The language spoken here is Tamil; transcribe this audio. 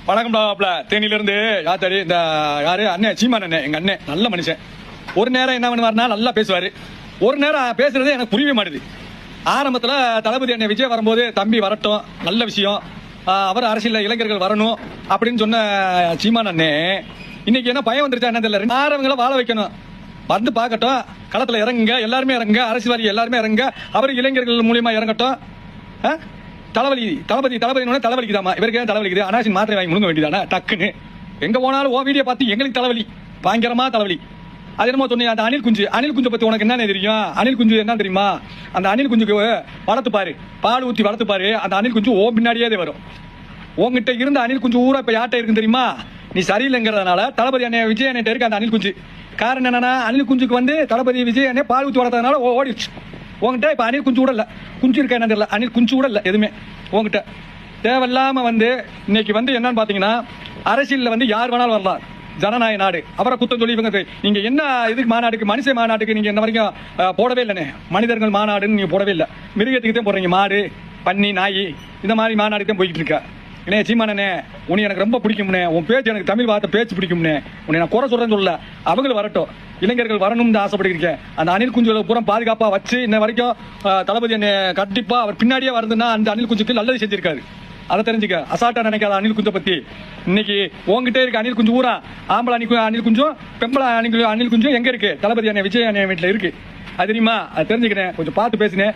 வணக்கம்டாப்ல தேனியில இருந்து யாத்தாடி இந்த யாரு அண்ணன் சீமான் அண்ணன் எங்க அண்ணன் நல்ல மனுஷன். ஒரு நேரம் என்ன பண்ணுவாருன்னா நல்லா பேசுவாரு, ஒரு நேரம் பேசுறது எனக்கு புரியவே மாட்டுது. ஆரம்பத்துல தளபதி அண்ணன் விஜய் வரும்போது தம்பி வரட்டும் நல்ல விஷயம், அவர் அரசியல் இளைஞர்கள் வரணும் அப்படின்னு சொன்ன சீமான் அண்ணன் இன்னைக்கு என்ன பயம் வந்துருச்சா என்ன தெரியல. ஆரவங்களை வாழ வைக்கணும், வந்து பார்க்கட்டும், களத்துல இறங்குங்க, எல்லாருமே இறங்குங்க, அரசியல்வாதி எல்லாருமே இறங்குங்க, அவர் இளைஞர்கள் மூலியமா இறங்கட்டும். தளபதி தலைவலிக்குதாமா இவருக்கு தலைவலிக்குது, அனாசின் மாத்திரை வாங்கி முழுங்க வேண்டியதானே டக்குன்னு. எங்க போனாலும் ஓ வீடியோ பார்த்து எங்களுக்கு தலைவலி, பயங்கரமா தலைவலி. அது என்னமோ சொன்னீங்க அந்த அணில் குஞ்சு பத்தி உனக்கு என்ன தெரியும்? அணில் குஞ்சு என்ன தெரியுமா? அந்த அணில் குஞ்சுக்கு வளர்த்து பாரு, பால் ஊற்றி வளர்த்து பாரு, அந்த அணில் குஞ்சு ஓ பின்னாடியே வரும். உங்ககிட்ட இருந்த அணில் குஞ்சு ஊரா இப்ப யார்ட்ட இருக்குன்னு தெரியுமா? நீ சரியில்லைங்கிறதுனால தளபதி அண்ணன் விஜய் அண்ணன் இருக்கு அந்த அணில் குஞ்சு. காரணம் என்னன்னா அணில் குஞ்சுக்கு வந்து தளபதி விஜய் அண்ணன் பால் ஊற்றி வளர்த்ததுனால ஓடிடுச்சு. உங்ககிட்ட இப்ப அணில் குஞ்சு கூட இல்ல, குஞ்சு இருக்க என்ன தெரியல, அணில் குஞ்சு கூட இல்ல எதுவுமே உங்ககிட்ட. தேவையில்லாம வந்து இன்னைக்கு வந்து என்னன்னு பாத்தீங்கன்னா அரசியல்ல வந்து யார் வேணாலும் வரலாம், ஜனநாயக நாடு. அவரை குத்தம் சொல்லி இவங்க நீங்க என்ன இதுக்கு மாநாடுக்கு மனுஷ மாநாட்டுக்கு நீங்க என்ன வரைக்கும் போடவே இல்லைண்ணே. மனிதர்கள் மாநாடுன்னு நீங்க போடவே இல்லை, மிருகத்துக்கு தான் போடுறீங்க. மாடு பன்னி நாய் இந்த மாதிரி மாநாடுக்கு தான் போய்கிட்டு இருக்கா. என்ன சீமானே உன்னை எனக்கு ரொம்ப பிடிக்கும்னே, உன் பேச்சு எனக்கு தமிழ் வார்த்தை பேச்சு பிடிக்கும்னே, உன்னை நான் குறை சொல்றேன்னு சொல்லல. அவங்களும் வரட்டும், இளைஞர்கள் வரணும்னு ஆசைப்பட்டிருக்கேன். அந்த அணில் குஞ்சுகளை பூரா பாதுகாப்பா வச்சு இன்ன வரைக்கும் தளபதி என்ன கண்டிப்பா அவர் பின்னாடியே வருதுன்னா அந்த அணில் குஞ்சுக்கு நல்லது செஞ்சிருக்காரு. அதை தெரிஞ்சுக்க, அசால்ட்டா நினைக்காத அணில் குஞ்சை பத்தி. இன்னைக்கு உங்ககிட்ட இருக்க அணில் குஞ்சு ஊரா ஆம்பளை அணில் குஞ்சும் பெம்பளை அணில் குஞ்சும் எங்க இருக்கு? தளபதி அண்ணன் விஜய் அண்ணன் வீட்டுல இருக்கு. அது தெரியுமா? அது தெரிஞ்சுக்கிறேன், கொஞ்சம் பார்த்து பேசினேன்.